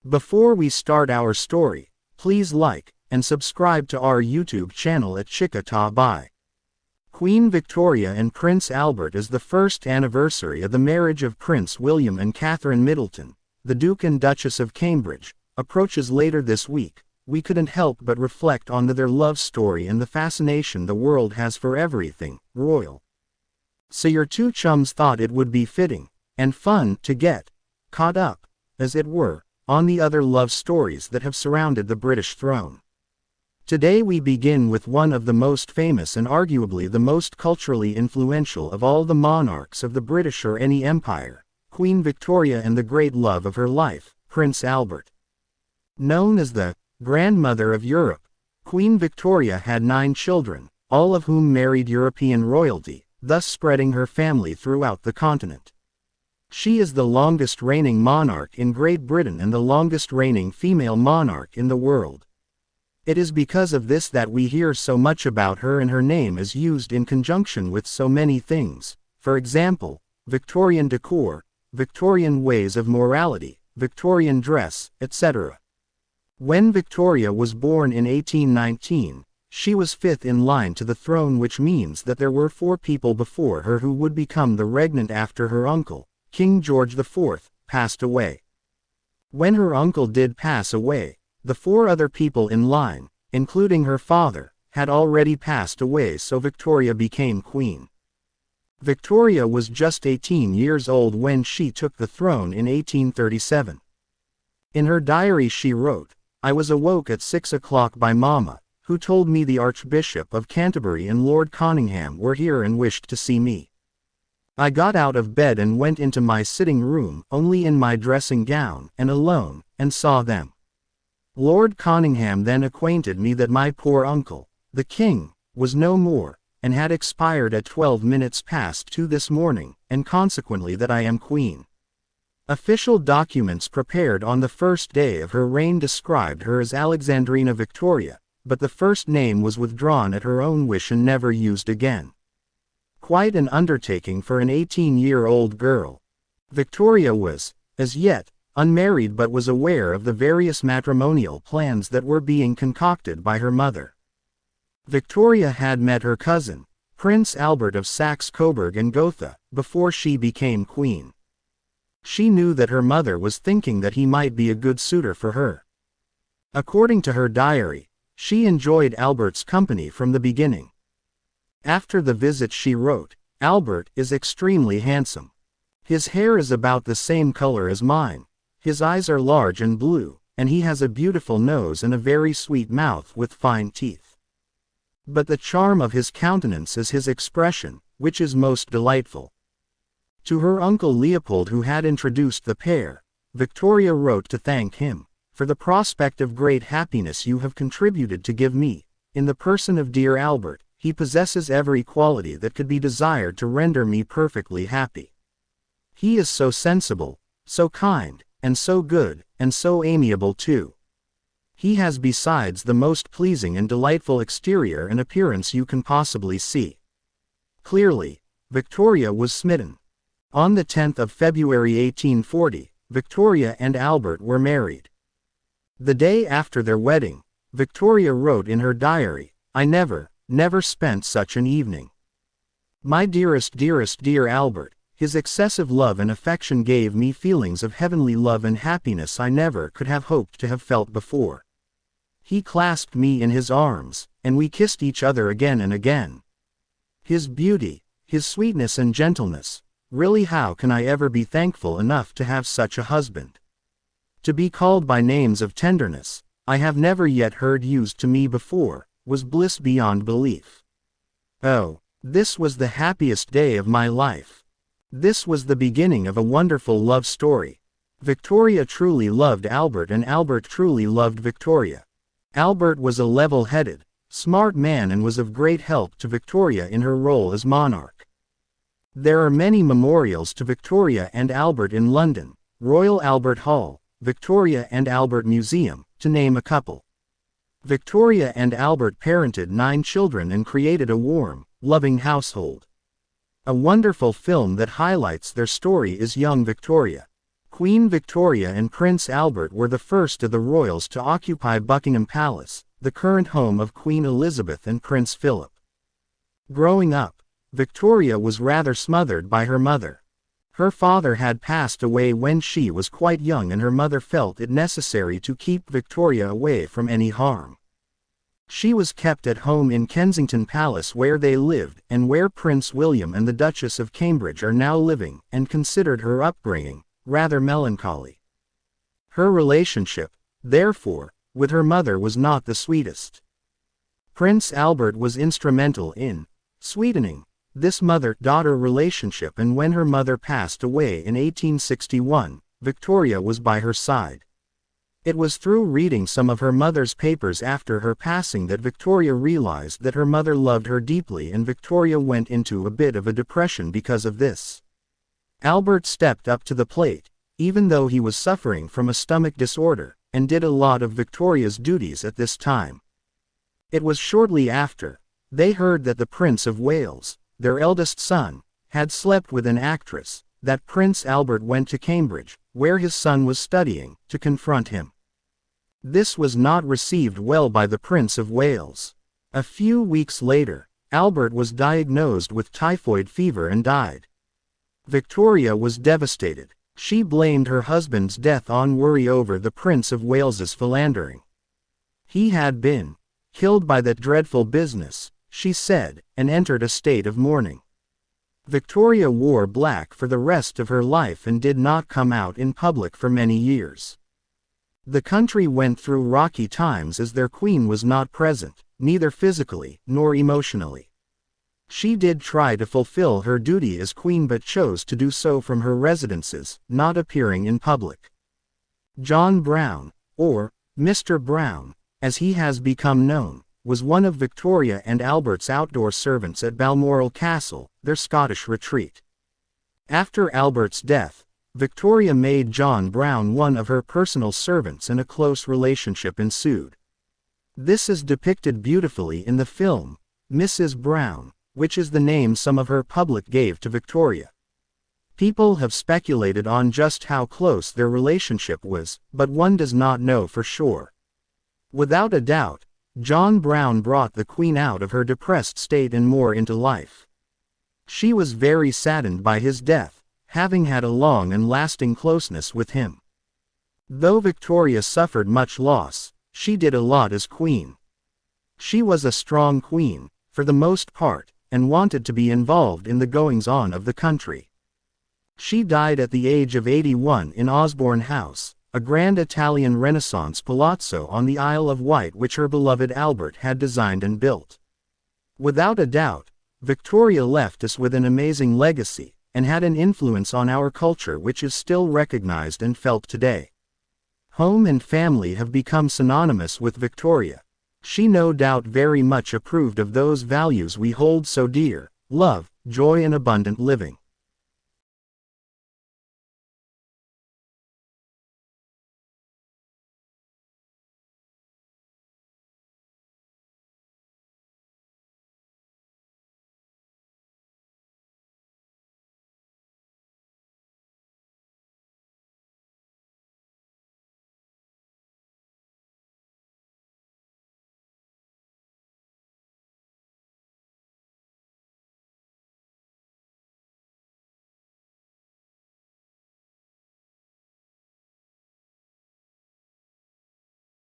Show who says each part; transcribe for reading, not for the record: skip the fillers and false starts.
Speaker 1: Before we start our story, please like and subscribe to our YouTube channel at Chika Ta Bai. Queen Victoria and Prince Albert. Is the first anniversary of the marriage of Prince William and Catherine Middleton, the Duke and Duchess of Cambridge, approaches later this week. We couldn't help but reflect on their love story and the fascination the world has for everything royal. So your two chums thought it would be fitting and fun to get caught up, as it were, on the other love stories that have surrounded the British throne. Today we begin with one of the most famous and arguably the most culturally influential of all the monarchs of the British or any empire, Queen Victoria, and the great love of her life, Prince Albert. Known as the grandmother of Europe, Queen Victoria had 9 children, all of whom married European royalty, thus spreading her family throughout the continent. She is the longest reigning monarch in Great Britain and the longest reigning female monarch in the world. It is because of this that we hear so much about her, and her name is used in conjunction with so many things, for example, Victorian decor, Victorian ways of morality, Victorian dress, etc. When Victoria was born in 1819, she was 5th in line to the throne, which means that there were 4 people before her who would become the regnant after her uncle, King George IV, passed away. When her uncle did pass away, the 4 other people in line, including her father, had already passed away, so Victoria became queen. Victoria was just 18 years old when she took the throne in 1837. In her diary she wrote, "I was awoke at 6 o'clock by Mama, who told me the Archbishop of Canterbury and Lord Conyngham were here and wished to see me. I got out of bed and went into my sitting room, only in my dressing gown, and alone, and saw them. Lord Conyngham then acquainted me that my poor uncle, the king, was no more, and had expired at 12 minutes past 2 this morning, and consequently that I am queen." Official documents prepared on the first day of her reign described her as Alexandrina Victoria, but the first name was withdrawn at her own wish and never used again. Quite an undertaking for an 18-year-old girl. Victoria was, as yet, unmarried, but was aware of the various matrimonial plans that were being concocted by her mother. Victoria had met her cousin, Prince Albert of Saxe-Coburg and Gotha, before she became queen. She knew that her mother was thinking that he might be a good suitor for her. According to her diary, she enjoyed Albert's company from the beginning. After the visit she wrote, "Albert is extremely handsome. His hair is about the same color as mine, his eyes are large and blue, and he has a beautiful nose and a very sweet mouth with fine teeth. But the charm of his countenance is his expression, which is most delightful." To her uncle Leopold, who had introduced the pair, Victoria wrote to thank him for the prospect of great happiness you have contributed to give me. "In the person of dear Albert, he possesses every quality that could be desired to render me perfectly happy. He is so sensible, so kind, and so good, and so amiable too. He has besides the most pleasing and delightful exterior and appearance you can possibly see." Clearly, Victoria was smitten. On the 10th of February 1840, Victoria and Albert were married. The day after their wedding, Victoria wrote in her diary, "I never spent such an evening. My dearest dear Albert, his excessive love and affection gave me feelings of heavenly love and happiness I never could have hoped to have felt before. He clasped me in his arms, and we kissed each other again and again. His beauty, his sweetness and gentleness, really how can I ever be thankful enough to have such a husband? To be called by names of tenderness, I have never yet heard used to me before, was bliss beyond belief. Oh, this was the happiest day of my life. This was the beginning of a wonderful love story. Victoria truly loved Albert and Albert truly loved Victoria. Albert was a level-headed, smart man and was of great help to Victoria in her role as monarch. There are many memorials to Victoria and Albert in London, Royal Albert Hall, Victoria and Albert Museum, to name a couple. Victoria and Albert parented 9 children and created a warm, loving household. A wonderful film that highlights their story is Young Victoria. Queen Victoria and Prince Albert were the first of the royals to occupy Buckingham Palace, the current home of Queen Elizabeth and Prince Philip. Growing up, Victoria was rather smothered by her mother. Her father had passed away when she was quite young, and her mother felt it necessary to keep Victoria away from any harm. She was kept at home in Kensington Palace, where they lived and where Prince William and the Duchess of Cambridge are now living, and considered her upbringing rather melancholy. Her relationship, therefore, with her mother was not the sweetest. Prince Albert was instrumental in sweetening this mother-daughter relationship, and when her mother passed away in 1861, Victoria was by her side. It was through reading some of her mother's papers after her passing that Victoria realized that her mother loved her deeply, and Victoria went into a bit of a depression because of this. Albert stepped up to the plate, even though he was suffering from a stomach disorder, and did a lot of Victoria's duties at this time. It was shortly after they heard that the Prince of Wales, their eldest son, had slept with an actress, that Prince Albert went to Cambridge, where his son was studying, to confront him. This was not received well by the Prince of Wales. A few weeks later, Albert was diagnosed with typhoid fever and died. Victoria was devastated. She blamed her husband's death on worry over the Prince of Wales's philandering. He had been killed by that dreadful business, she said, and entered a state of mourning. Victoria wore black for the rest of her life and did not come out in public for many years. The country went through rocky times as their queen was not present, neither physically nor emotionally. She did try to fulfill her duty as queen, but chose to do so from her residences, not appearing in public. John Brown, or Mr. Brown, as he has become known, was one of Victoria and Albert's outdoor servants at Balmoral Castle, their Scottish retreat. After Albert's death, Victoria made John Brown one of her personal servants, and a close relationship ensued. This is depicted beautifully in the film, Mrs. Brown, which is the name some of her public gave to Victoria. People have speculated on just how close their relationship was, but one does not know for sure. Without a doubt, John Brown brought the Queen out of her depressed state and more into life. She was very saddened by his death, having had a long and lasting closeness with him. Though Victoria suffered much loss, she did a lot as queen. She was a strong queen, for the most part, and wanted to be involved in the goings-on of the country. She died at the age of 81 in Osborne House, a grand Italian Renaissance palazzo on the Isle of Wight which her beloved Albert had designed and built. Without a doubt, Victoria left us with an amazing legacy, and had an influence on our culture which is still recognized and felt today. Home and family have become synonymous with Victoria. She no doubt very much approved of those values we hold so dear: love, joy and abundant living.